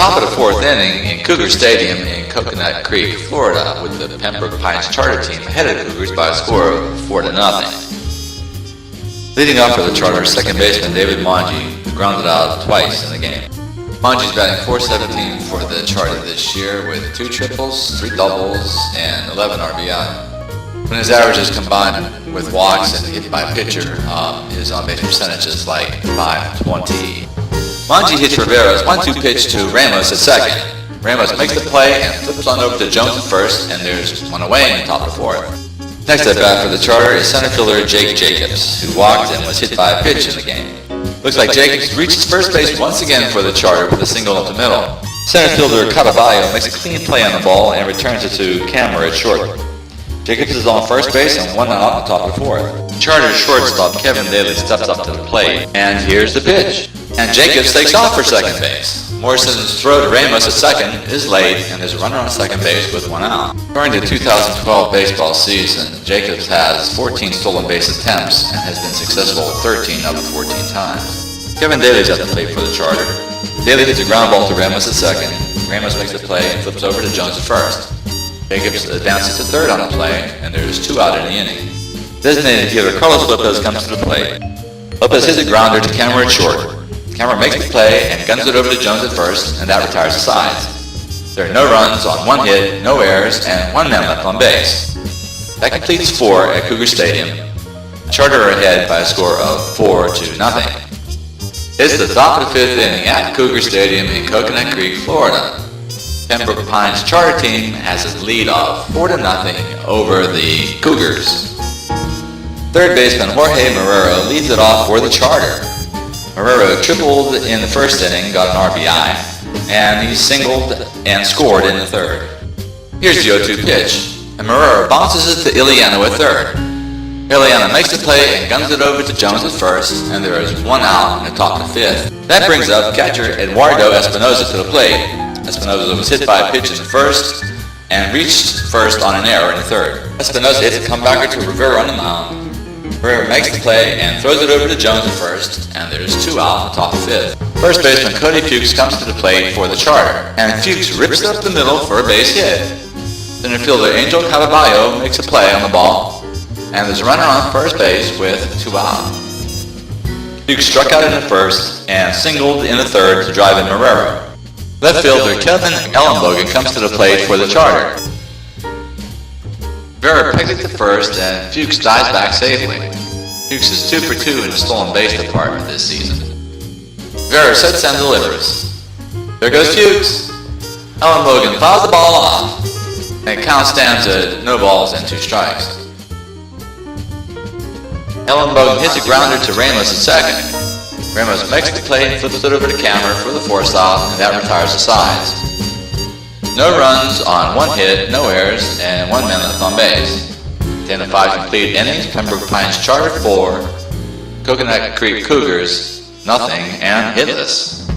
top of the fourth inning in Cougar Stadium in Coconut Creek, Florida, with the Pembroke Pines Charter team ahead of the Cougars by a score of 4-0. Leading off for the Charter, second baseman David Monge grounded out twice in the game. Monge's batting .417 for the Charter this year with 2 triples, 3 doubles, and 11 RBI. When his averages combined with walks and hit by pitcher, his on-base percentage is like .520. Monge hits Rivera's 1-2 pitch to Ramos at second. Ramos makes the play and flips on over to Jones at first, and there's one away in the top of the fourth. Next at bat for the Charter is center fielder Jake Jacobs, who walked and was hit by a pitch in the game. Looks like Jacobs reaches first base once again for the Charter with a single up the middle. Center fielder Cataballo makes a clean play on the ball and returns it to Camera at short. Jacobs is on first base and 1 out on the top of the fourth. Charter shortstop Kevin Daly steps up to the plate, and here's the pitch. And Jacobs takes off for second base. Morrison's throw to Ramos at second is late, and there's a runner on second base with 1 out. During the 2012 baseball season, Jacobs has 14 stolen base attempts and has been successful 13 of the 14 times. Kevin Daly's at the plate for the Charter. Daly hits a ground ball to Ramos at second. Ramos makes the play and flips over to Jones at first. Jacobs advances to third on the play, and there's 2 out in the inning. Designated fielder Carlos Lopez comes to the plate. Lopez hits a grounder to Camera at short. Camera makes the play and guns it over to Jones at first, and that retires the sides. There are no runs on 1 hit, no errors, and 1 man left on base. That completes 4 at Cougar Stadium. Charter are ahead by a score of 4-0. It's the top of the 5th inning at Cougar Stadium in Coconut Creek, Florida. Pembroke Pines Charter team has a lead of 4-0 over the Cougars. Third baseman Jorge Marrero leads it off for the Charter. Marrero tripled in the first inning, got an RBI, and he singled and scored in the third. Here's the 0-2 pitch, and Marrero bounces it to Ileana at third. Ileana makes the play and guns it over to Jones at first, and there is 1 out in the top of the 5th. That brings up catcher Eduardo Espinosa to the plate. Espinosa was hit by a pitch in the first and reached first on an error in the third. Espinosa hits a comebacker to Rivera on the mound. Rivera makes the play and throws it over to Jones at first, and there's 2 out in the top of the 5th. First baseman Cody Fuchs comes to the plate for the Charter, and Fuchs rips it up the middle for a base hit. Center fielder Angel Cataballo makes a play on the ball, and there's a runner on first base with 2 out. Fuchs struck out in the first and singled in the third to drive in Marrero. Left fielder Kevin Ellenbogen comes to the plate for the Charter. Vera pegs it to first, and Fuchs dives back safely. Fuchs is 2 for 2 in the stolen base department this season. Vera sets and delivers. There goes Fuchs. Ellenbogen fouls the ball off, and count stands at no balls and 2 strikes. Ellenbogen hits a grounder to Ramos at second. Ramos makes the play and flips it over to Camera for the force out, and that retires the sides. No runs on 1 hit, no errors, and 1 man left on base. 10 of 5 complete innings, Pembroke Pines Charter 4, Coconut Creek Cougars nothing, and hitless.